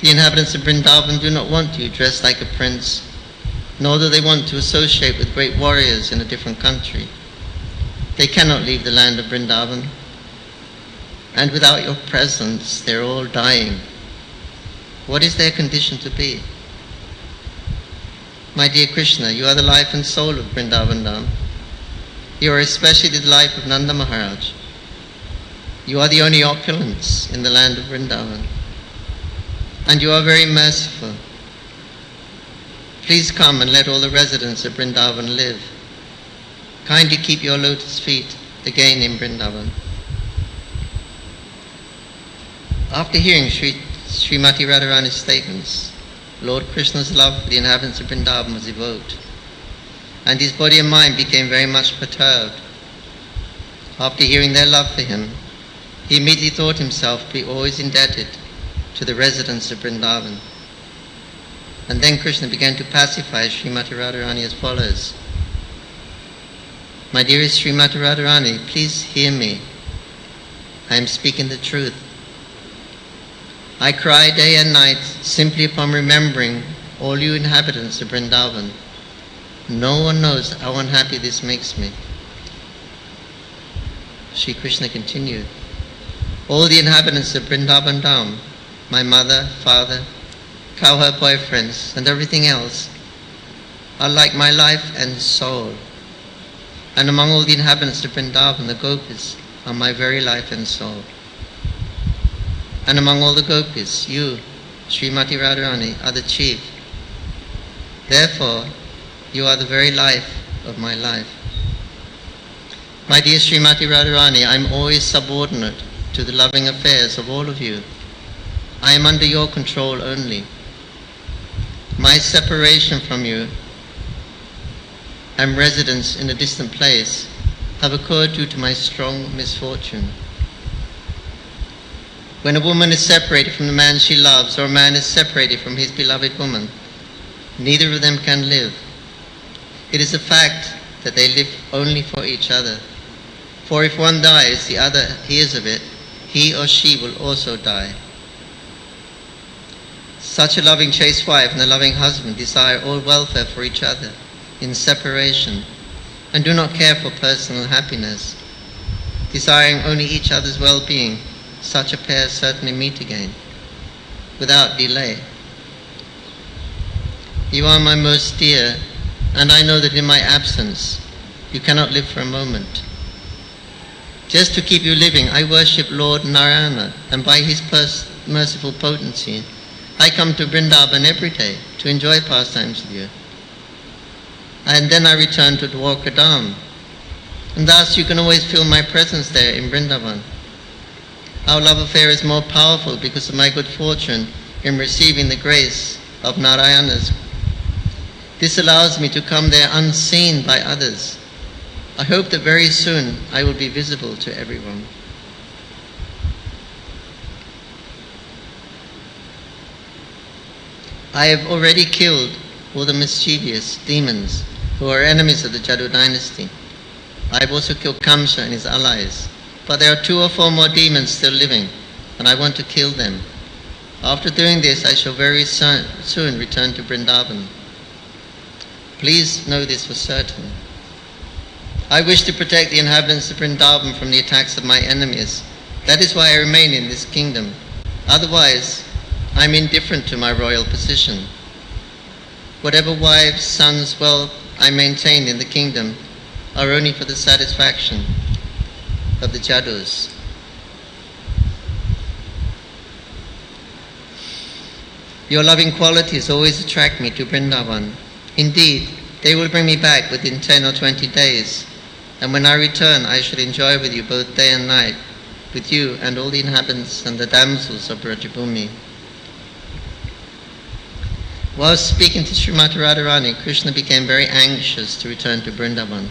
The inhabitants of Vrindavan do not want you dressed like a prince, nor do they want to associate with great warriors in a different country. They cannot leave the land of Vrindavan, and without your presence they're all dying. What is their condition to be? My dear Krishna, you are the life and soul of Vrindavan Dham. You are especially the life of Nanda Maharaj. You are the only opulence in the land of Vrindavan. And you are very merciful. Please come and let all the residents of Vrindavan live. Kindly keep your lotus feet again in Vrindavan. After hearing Srimati Radharani's statements, Lord Krishna's love for the inhabitants of Vrindavan was evoked, and his body and mind became very much perturbed. After hearing their love for him, he immediately thought himself to be always indebted to the residents of Vrindavan. And then Krishna began to pacify Srimati Radharani as follows. My dearest Srimati Radharani, please hear me. I am speaking the truth. I cry day and night simply upon remembering all you inhabitants of Vrindavan. No one knows how unhappy this makes me. Shri Krishna continued. All the inhabitants of Vrindavan Dham, my mother, father, cowherd boyfriends, and everything else, are like my life and soul. And among all the inhabitants of Vrindavan, the gopis are my very life and soul. And among all the gopis, you, Srimati Radharani, are the chief. Therefore, you are the very life of my life. My dear Srimati Radharani, I am always subordinate to the loving affairs of all of you. I am under your control only. My separation from you and residence in a distant place have occurred due to my strong misfortune. When a woman is separated from the man she loves, or a man is separated from his beloved woman, neither of them can live. It is a fact that they live only for each other. For if one dies, the other hears of it, he or she will also die. Such a loving chaste wife and a loving husband desire all welfare for each other in separation and do not care for personal happiness, desiring only each other's well-being such a pair certainly meet again, without delay. You are my most dear, and I know that in my absence you cannot live for a moment. Just to keep you living, I worship Lord Narayana, and by his merciful potency, I come to Vrindavan every day to enjoy pastimes with you. And then I return to Dwarkadam, and thus you can always feel my presence there in Vrindavan. Our love affair is more powerful because of my good fortune in receiving the grace of Narayana's. This allows me to come there unseen by others. I hope that very soon I will be visible to everyone. I have already killed all the mischievous demons who are enemies of the Jadu dynasty. I have also killed Kamsa and his allies. But there are 2 or 4 more demons still living, and I want to kill them. After doing this, I shall very soon return to Vrindavan. Please know this for certain. I wish to protect the inhabitants of Vrindavan from the attacks of my enemies. That is why I remain in this kingdom. Otherwise, I am indifferent to my royal position. Whatever wives, sons, wealth I maintain in the kingdom are only for the satisfaction of the Jadus. Your loving qualities always attract me to Vrindavan. Indeed, they will bring me back within 10 or 20 days, and when I return I shall enjoy with you both day and night, with you and all the inhabitants and the damsels of Brajabhumi. While speaking to Srimati Radharani, Krishna became very anxious to return to Vrindavan.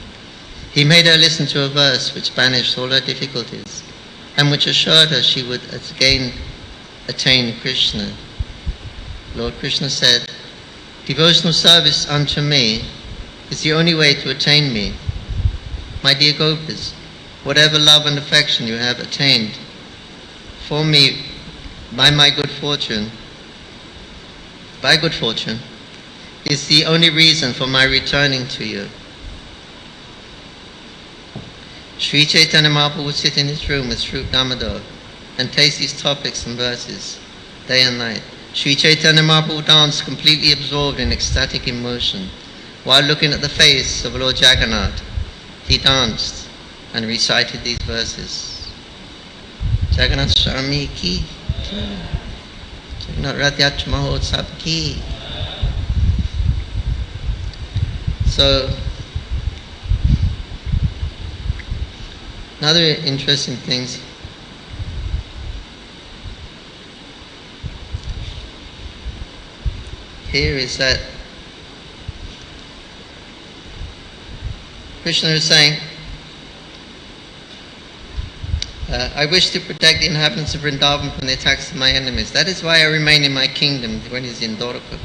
He made her listen to a verse which banished all her difficulties, and which assured her she would again attain Krishna. Lord Krishna said, "Devotional service unto me is the only way to attain me. My dear Gopis, whatever love and affection you have attained for me by good fortune, is the only reason for my returning to you." Sri Chaitanya Mahaprabhu would sit in his room with Sri Damodar and taste these topics and verses day and night. Sri Chaitanya Mahaprabhu danced completely absorbed in ecstatic emotion. While looking at the face of Lord Jagannath, he danced and recited these verses. Jagannath Swami ki, Jagannath Rath Mahotsav ki. So, another interesting things. Here is that Krishna is saying, I wish to protect the inhabitants of Vrindavan from the attacks of my enemies. That is why I remain in my kingdom when he's in Dwarka.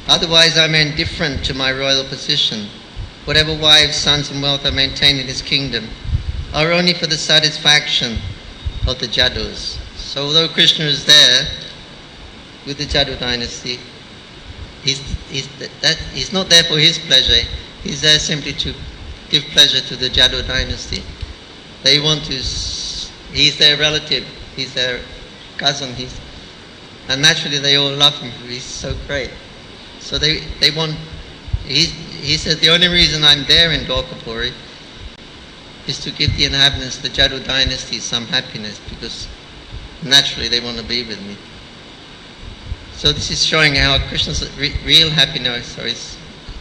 Otherwise I am indifferent to my royal position. Whatever wives, sons and wealth I maintain in his kingdom are only for the satisfaction of the Jadus. So although Krishna is there with the Jadu dynasty, he's not there for his pleasure. He's there simply to give pleasure to the Jadu dynasty. They want to. He's their relative. He's their cousin. And naturally they all love him. He's so great. So they want. He said the only reason I'm there in Dwarkapuri is to give the inhabitants of the Jadu dynasty some happiness, because naturally they want to be with me. So this is showing how Krishna's real happiness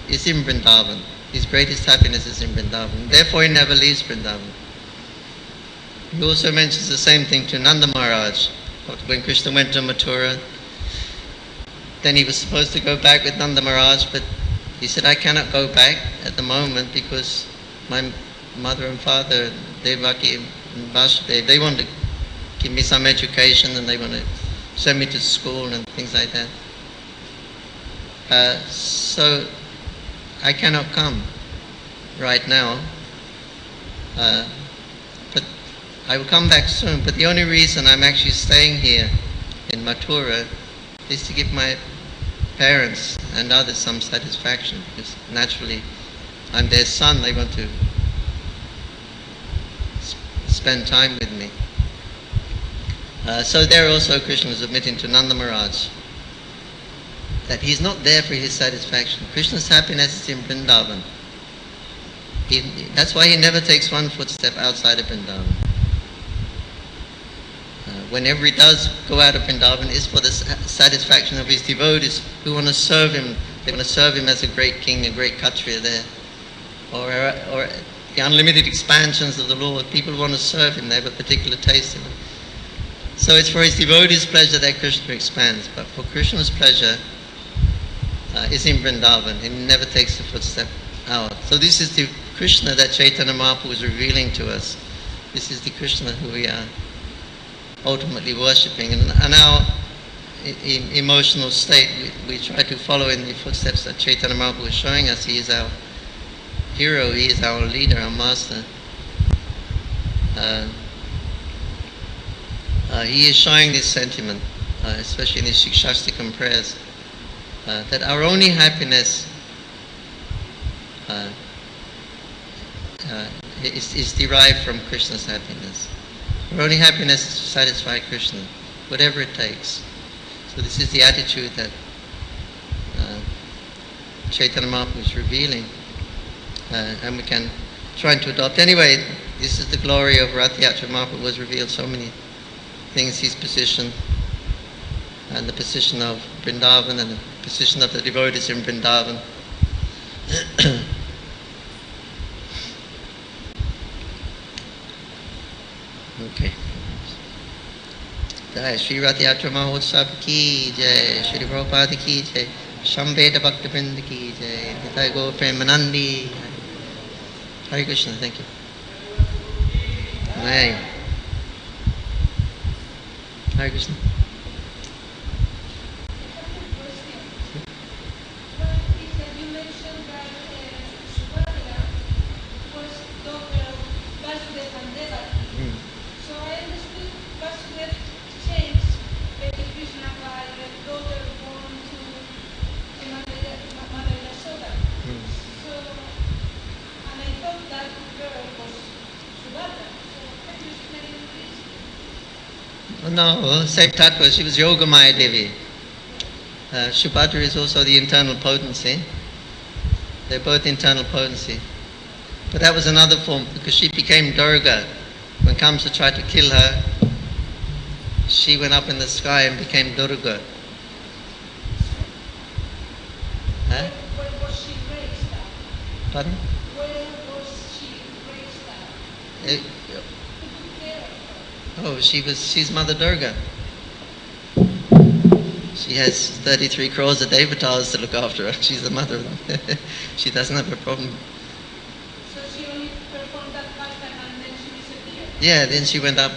is in Vrindavan. His greatest happiness is in Vrindavan. Therefore he never leaves Vrindavan. He also mentions the same thing to Nanda Maharaj. When Krishna went to Mathura, then he was supposed to go back with Nanda Maharaj, but he said, I cannot go back at the moment because my mother and father, Devaki and Vasudev, they want to give me some education and they want to send me to school and things like that. So I cannot come right now, but I will come back soon. But the only reason I'm actually staying here in Mathura is to give my parents and others some satisfaction, because naturally I'm their son. They want to spend time with me. So there also Krishna was admitting to Nanda Maharaj that he's not there for his satisfaction. Krishna's happiness is in Vrindavan. That's why he never takes one footstep outside of Vrindavan. Whenever he does go out of Vrindavan, it's for the satisfaction of his devotees who want to serve him. They want to serve him as a great king, a great Kshatriya there. Or the unlimited expansions of the Lord. People want to serve him. They have a particular taste in it. So it's for his devotees' pleasure that Krishna expands. But for Krishna's pleasure, is in Vrindavan. He never takes a footstep out. So this is the Krishna that Chaitanya Mahaprabhu is revealing to us. This is the Krishna who we are ultimately worshipping. And our emotional state, we try to follow in the footsteps that Chaitanya Mahaprabhu is showing us. He is our hero, he is our leader, our master. He is showing this sentiment, especially in his Shikshastikam prayers, that our only happiness is derived from Krishna's happiness. Our only happiness is to satisfy Krishna, whatever it takes. So this is the attitude that Chaitanya Mahaprabhu is revealing, and we can try to adopt. Anyway, this is the glory of Rath Yatra. Mahaprabhu was revealed so many things, his position, and the position of Vrindavan, and the position of the devotees in Vrindavan. Okay. Jai Shri Rath Yatra Mahotsav ki jai, Shri Prabhupada ki jai, Shambheda Bhakta Vrinda ki jai, Nitai Gaur Premanandi. Hare Krishna, thank you. Amen. Hare Krishna. No, same Tattva, she was Yogamaya Devi. Subhadra is also the internal potency. They're both internal potency. But that was another form, because she became Durga. When Kamsa tried to kill her, she went up in the sky and became Durga. Huh? Where was she raised at? Pardon? Where was she raised at? She's Mother Durga. She has 33 crores of devatas to look after her. She's the mother of them. She doesn't have a problem. So she only performed that pastime and then she disappeared? Yeah, then she went up.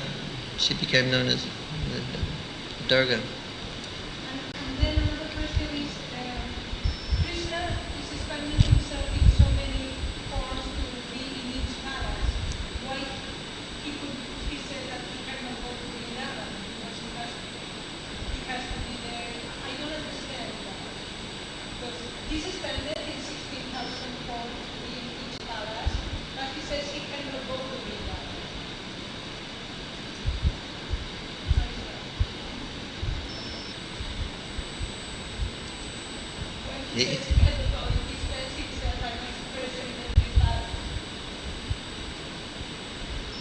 She became known as Durga. And then another question is, Krishna is expanding himself in so many forms to be in each palace. Why he said that he cannot go to Vrindavan because he has to be there? I don't understand that. Because this is expanded in 16,000 forms to be in each palace, but he says he cannot go to Vrindavan.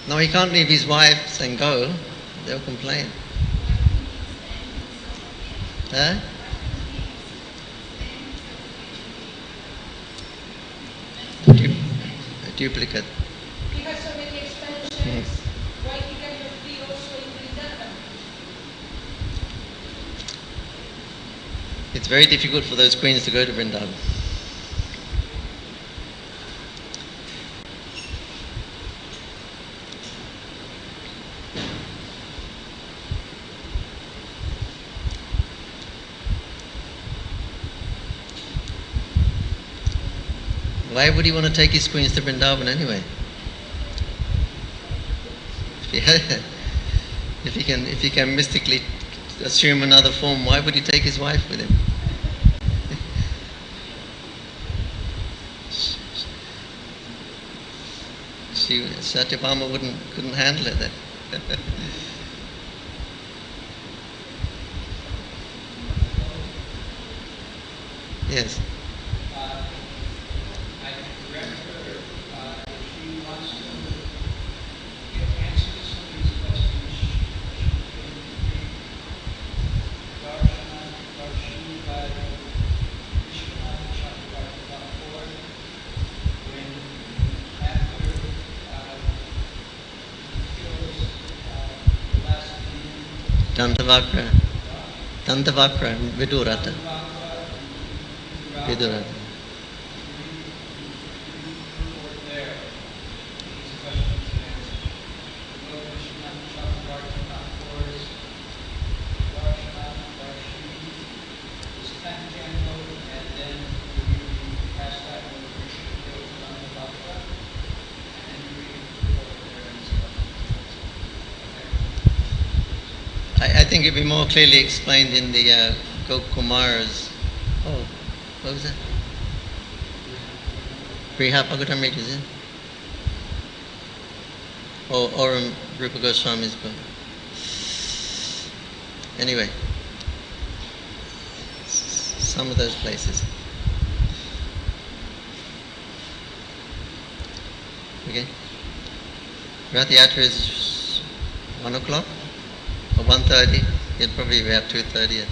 No, he can't leave his wife and go. They'll complain. Huh? A duplicate. He has so many expansions. Why he cannot be also in Vrindavan? It's very difficult for those queens to go to Vrindavan. Why would he want to take his queens to Vrindavan anyway? If he can mystically assume another form, why would he take his wife with him? Satyabhama couldn't handle it then. Yes. I can direct her if she wants to get answers to these questions. She can read Darshana Darshana Vishwanath Chakravarti when after kills the last demon. Dantavakra. Dantavakra, Vidurata. Vidurata. I think it'll be more clearly explained in the Gokumar's. Oh, what was that? Prihapagutamrita, is it? Or Rupa Goswami's book. Anyway, some of those places. Okay. Rath Yatra is 1 o'clock or 1:30. It'll probably be about 2:30.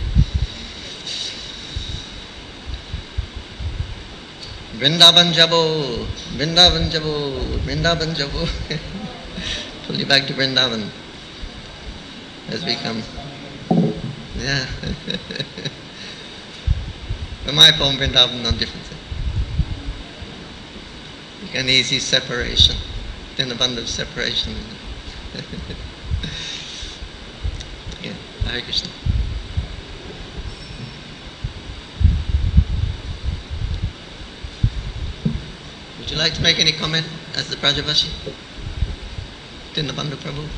Vrindavan Jabo, Vrindavan Jabo, Vrindavan Jabo. Pull you back to Vrindavan as we come. Yeah. For my poem, Vrindavan, no difference. An easy separation, then a band of separation. Yeah, Hare Krishna. Would you like to make any comment as the Prajavashi? Dinabandhu Prabhu?